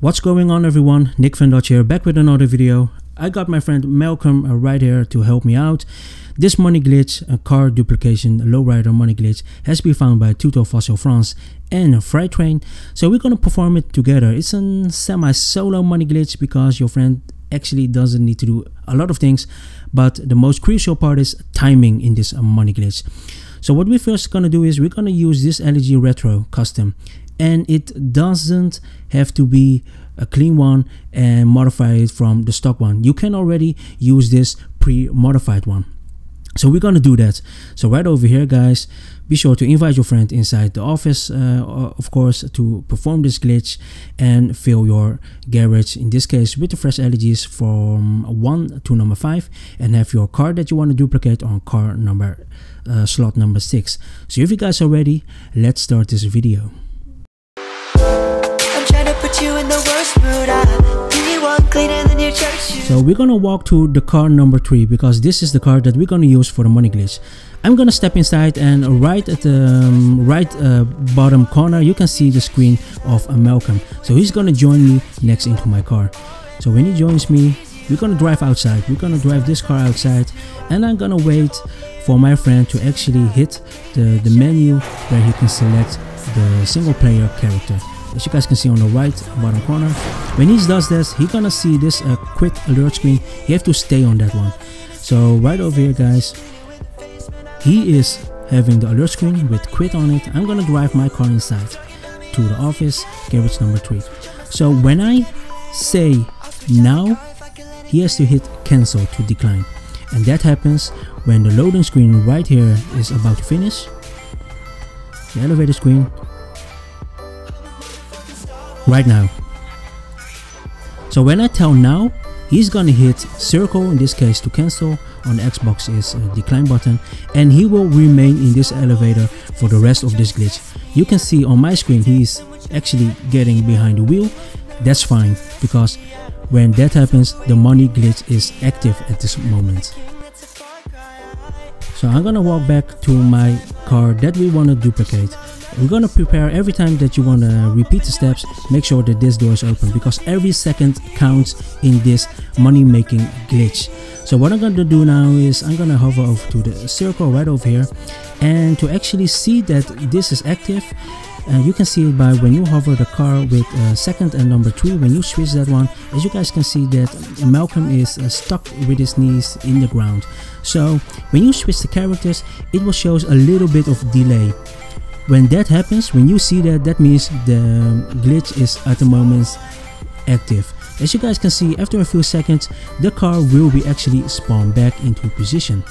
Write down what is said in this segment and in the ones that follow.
What's going on, everyone? NICKVANDUTCH here, back with another video. I got my friend Malcome right here to help me out. This money glitch, a car duplication, a lowrider money glitch, has been found by Tutofacilefrance and Freighttrain. So we're gonna perform it together. It's a semi-solo money glitch because your friend actually doesn't need to do a lot of things, but the most crucial part is timing in this money glitch. So what we're first gonna do is we're gonna use this ELEGY retro custom, and it doesn't have to be a clean one and modify it from the stock one. You can already use this pre-modified one. So we're gonna do that. So right over here, guys, be sure to invite your friend inside the office, of course, to perform this glitch and fill your garage, in this case with the fresh ELEGYs from 1 to number 5, and have your car that you want to duplicate on car number slot number 6. So if you guys are ready, let's start this video. You in the worst mood. Cleaner than your church shoes. So we're gonna walk to the car number 3 because this is the car that we're gonna use for the money glitch. I'm gonna step inside, and right at the bottom corner you can see the screen of Malcome. So he's gonna join me next into my car. So when he joins me, we're gonna drive outside. We're gonna drive this car outside, and I'm gonna wait for my friend to actually hit the menu where he can select the single player character. As you guys can see on the right bottom corner, when he does this, he's gonna see this quit alert screen. You have to stay on that one. So right over here, guys, he is having the alert screen with quit on it. I'm gonna drive my car inside to the office, garage number 3. So when I say now, he has to hit cancel to decline, and that happens when the loading screen right here is about to finish. The elevator screen right now. So when I tell now, he's gonna hit circle, in this case to cancel. On the Xbox is a decline button, and he will remain in this elevator for the rest of this glitch. You can see on my screen he's actually getting behind the wheel. That's fine, because when that happens, the money glitch is active at this moment. So I'm gonna walk back to my car that we want to duplicate. We're gonna prepare every time that you want to repeat the steps. Make sure that this door is open, because every second counts in this money making glitch. So what I'm gonna do now is I'm gonna hover over to the circle right over here, and to actually see that this is active, you can see it by when you hover the car with second and number 3. When you switch that one, as you guys can see that Malcome is stuck with his knees in the ground. So when you switch the characters, it will show a little bit of delay. When that happens, when you see that, that means the glitch is at the moment active. As you guys can see, after a few seconds, the car will be actually spawned back into position.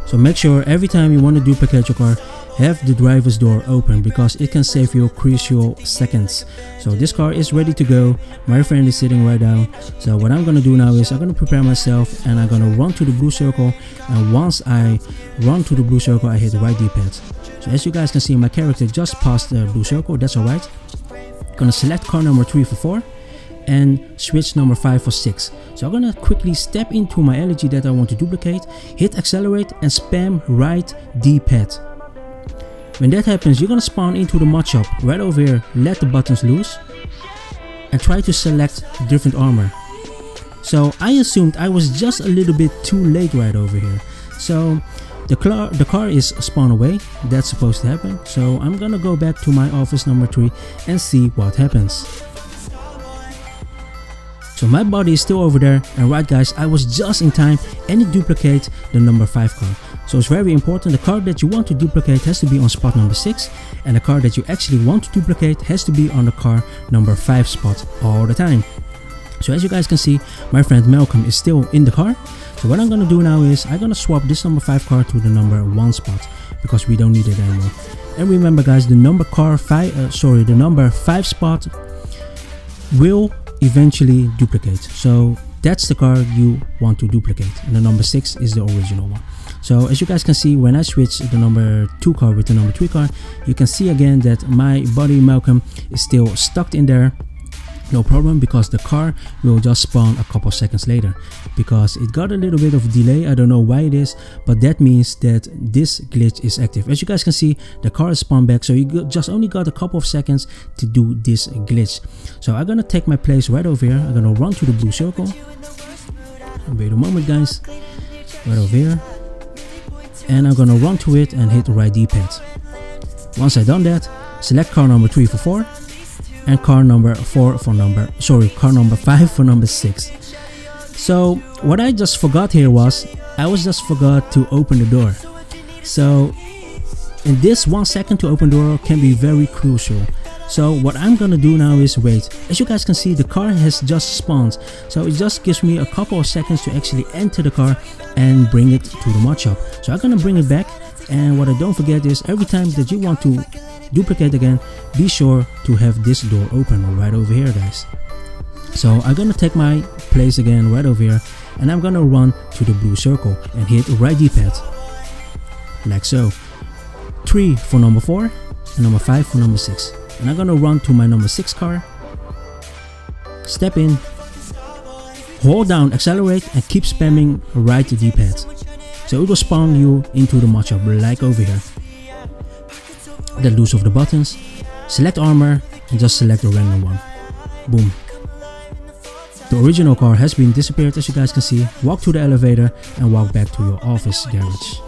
So make sure every time you want to duplicate your car, have the driver's door open, because it can save you crucial seconds. So this car is ready to go. My friend is sitting right down. So what I'm gonna do now is I'm gonna prepare myself, and I'm gonna run to the blue circle, and once I run to the blue circle, I hit the right D-pad. So as you guys can see, my character just passed the blue circle. That's alright. Gonna select car number 3 for 4 and switch number 5 for 6. So I'm gonna quickly step into my ELEGY that I want to duplicate, hit accelerate, and spam right D-pad. When that happens, you're gonna spawn into the mod shop right over here. Let the buttons loose and try to select different armor. So I assumed I was just a little bit too late right over here. So the car is spawned away. That's supposed to happen. So I'm gonna go back to my office number 3 and see what happens. So my body is still over there, and right, guys, I was just in time, and it duplicates the number 5 car. So it's very important, the car that you want to duplicate has to be on spot number 6, and the car that you actually want to duplicate has to be on the car number 5 spot all the time. So as you guys can see, my friend Malcome is still in the car. So what I'm gonna do now is I'm gonna swap this number 5 car to the number 1 spot, because we don't need it anymore. And remember, guys, the number 5 spot will eventually duplicate. So that's the car you want to duplicate, and the number 6 is the original one. So as you guys can see, when I switch the number 2 car with the number 3 car, you can see again that my buddy Malcome is still stuck in there. no problem, because the car will just spawn a couple seconds later, because it got a little bit of delay. I don't know why it is, but that means that this glitch is active. As you guys can see, the car is spawned back, so you just only got a couple of seconds to do this glitch. So I'm gonna take my place right over here. I'm gonna run to the blue circle. Wait a moment, guys. Right over here, and I'm gonna run to it and hit the right D-pad. Once I've done that, select car number 3 for 4 and car number 5 for number 6. So what I just forgot here was I just forgot to open the door. So in this 1 second to open door can be very crucial. So what I'm gonna do now is wait. As you guys can see, the car has just spawned, so it just gives me a couple of seconds to actually enter the car and bring it to the mod shop. So I'm gonna bring it back, and what I don't forget is every time that you want to duplicate again, be sure to have this door open right over here, guys. So I'm gonna take my place again right over here, and I'm gonna run to the blue circle and hit right D-pad like so. 3 for number 4 and number 5 for number 6. And I'm gonna run to my number 6 car, step in, hold down accelerate, and keep spamming right D-pad. So it will spawn you into the mod shop like over here. Let loose of the buttons, select armor, and just select a random one. Boom. The original car has been disappeared, as you guys can see. Walk to the elevator and walk back to your office garage.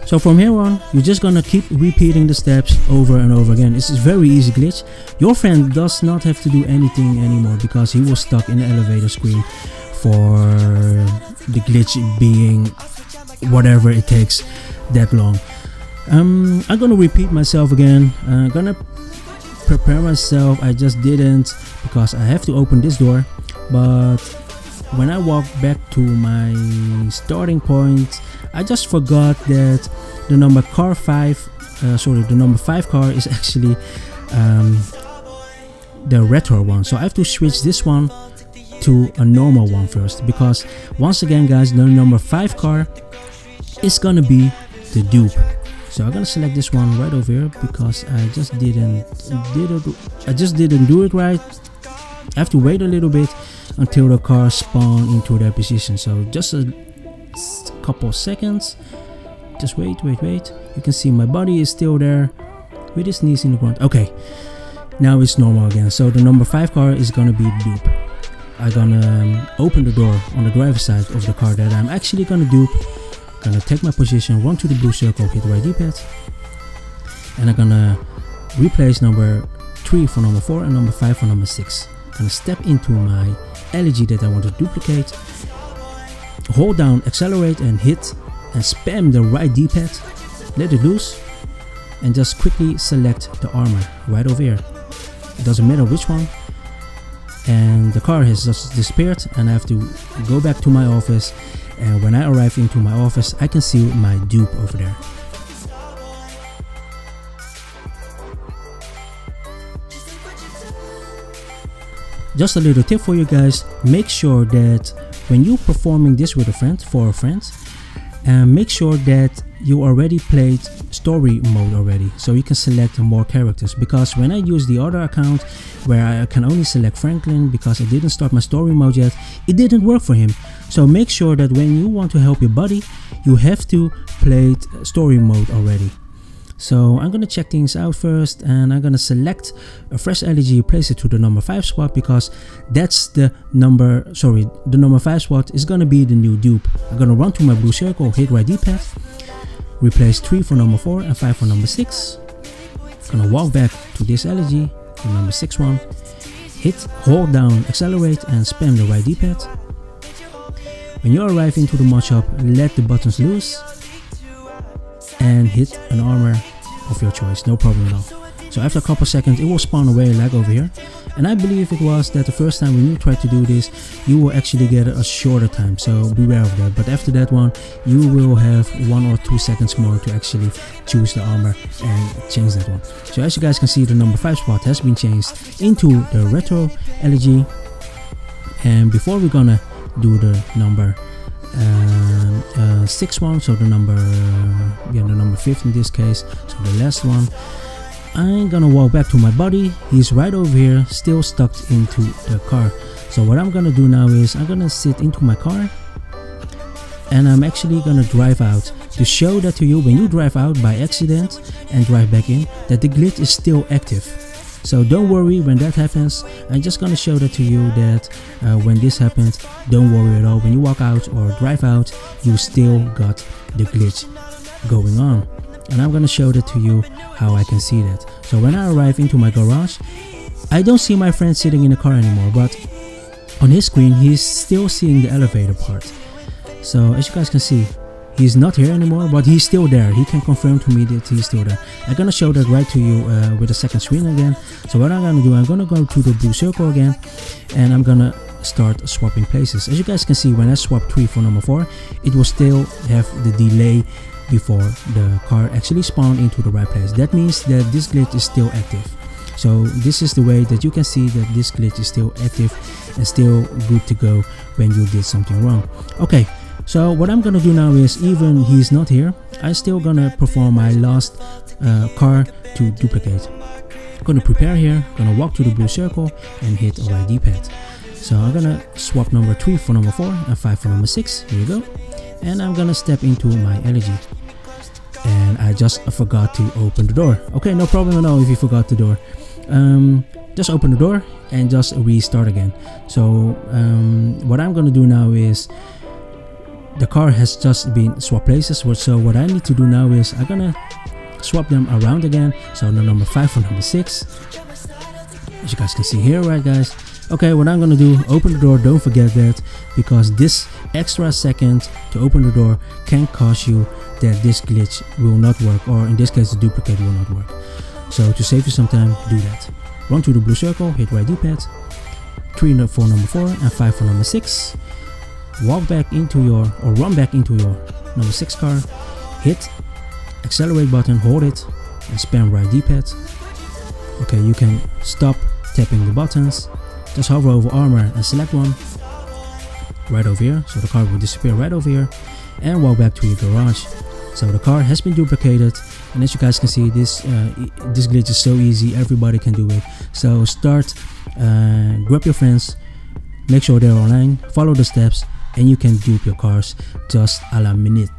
So from here on, you're just gonna keep repeating the steps over and over again. This is very easy glitch. Your friend does not have to do anything anymore because he was stuck in the elevator screen for the glitch being whatever it takes that long. I'm gonna repeat myself again. I'm gonna prepare myself. I just didn't because I have to open this door, but when I walk back to my starting point, I just forgot that the number 5 car is actually the retro one. So I have to switch this one to a normal one first, because once again, guys, the number 5 car is gonna be the dupe. So I'm gonna select this one right over here because I just didn't do it right. I have to wait a little bit until the car spawn into their position. So just a couple seconds. Just wait. You can see my body is still there with his knees in the ground. Okay, now it's normal again. So the number 5 car is gonna be dupe. I'm gonna open the door on the driver's side of the car that I'm actually gonna dupe. Gonna take my position, run to the blue circle, hit the right D-pad, and I'm gonna replace number 3 for number 4 and number 5 for number 6. Gonna step into my ELEGY that I want to duplicate, hold down accelerate and hit and spam the right D-pad, let it loose, and just quickly select the armor right over here. It doesn't matter which one. And the car has just disappeared, and I have to go back to my office, and when I arrive into my office I can see my dupe over there. Just a little tip for you guys, make sure that when you're performing this with a friend, make sure that you already played story mode already, so you can select more characters. Because when I use the other account where I can only select Franklin because I didn't start my story mode yet, it didn't work for him. So make sure that when you want to help your buddy, you have to play story mode already. So I'm gonna check things out first, and I'm gonna select a fresh ELEGY, place it to the number 5 spot, because that's the number 5 spot is gonna be the new dupe. I'm gonna run to my blue circle, hit right D-pad, replace 3 for number 4 and 5 for number 6. Gonna walk back to this ELEGY, the number 6 one, hit, hold down, accelerate, and spam the right D-pad. When you arrive into the mod shop, let the buttons loose and hit an armor of your choice, no problem at all. So after a couple seconds it will spawn away like over here, and I believe it was that the first time when you try to do this you will actually get a shorter time, so beware of that. But after that one you will have 1 or 2 seconds more to actually choose the armor and change that one. So as you guys can see, the number 5 spot has been changed into the retro ELEGY. And before we're gonna do the number sixth one, so the number 5th in this case, so the last one. I'm gonna walk back to my buddy. He's right over here, still stuck into the car. So what I'm gonna do now is I'm gonna sit into my car, and I'm actually gonna drive out to show that to you. When you drive out by accident and drive back in, that the glitch is still active. So don't worry when that happens. I'm just gonna show that to you that when this happens, don't worry at all. When you walk out or drive out, you still got the glitch going on. And I'm gonna show that to you how I can see that. So when I arrive into my garage, I don't see my friend sitting in the car anymore, but on his screen he's still seeing the elevator part. So as you guys can see, he's not here anymore, but he's still there. He can confirm to me that he's still there. I'm gonna show that right to you with the second screen again. So what I'm gonna do, I'm gonna go to the blue circle again, and I'm gonna start swapping places. As you guys can see, when I swap 3 for number 4, it will still have the delay before the car actually spawned into the right place. That means that this glitch is still active. So this is the way that you can see that this glitch is still active and still good to go when you did something wrong. Okay, so what I'm gonna do now is, even he's not here, I'm still gonna perform my last car to duplicate. I'm gonna prepare here, gonna walk to the blue circle and hit right D-pad. So I'm gonna swap number 3 for number 4 and 5 for number 6. Here you go. And I'm gonna step into my ELEGY. And I just forgot to open the door. Okay, no problem at all if you forgot the door. Just open the door and just restart again. So what I'm gonna do now is, the car has just been swapped places, so what I need to do now is I'm gonna swap them around again. So the number 5 for number 6, as you guys can see here, right guys. Okay, what I'm gonna do, open the door. Don't forget that, because this extra second to open the door can cause you that this glitch will not work, or in this case the duplicate will not work. So to save you some time, do that. Run to the blue circle, hit right D-pad, 3 for number 4 and 5 for number 6. Walk back into your, or run back into your number 6 car, hit accelerate button, hold it and spam right D-pad. Okay, you can stop tapping the buttons, just hover over armor and select one right over here, so the car will disappear right over here, and walk back to your garage. So the car has been duplicated, and as you guys can see, this glitch is so easy, everybody can do it. So start, grab your friends, make sure they're online, follow the steps, and you can dupe your cars just a la minute.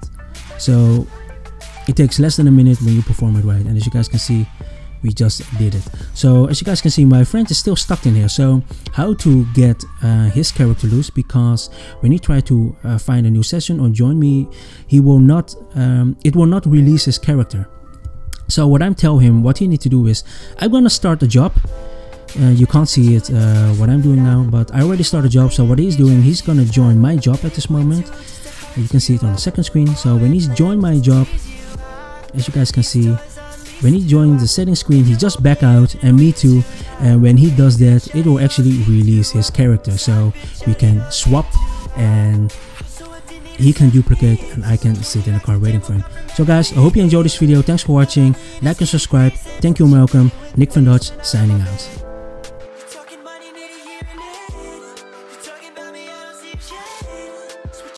So it takes less than a minute when you perform it right, and as you guys can see, we just did it. So as you guys can see, my friend is still stuck in here. So how to get his character loose, because when he try to find a new session or join me, he will not it will not release his character. So what I'm telling him, what he need to do is, I'm gonna start a job. You can't see it what I'm doing now, but I already started a job. So what he's doing, he's gonna join my job at this moment. You can see it on the second screen. So when he's joined my job, as you guys can see, when he joins the settings screen, he just back out, and me too. And when he does that, it will actually release his character, so we can swap and he can duplicate and I can sit in the car waiting for him. So guys, I hope you enjoyed this video. Thanks for watching. Like and subscribe. Thank you, Malcome. NICKVANDUTCH signing out.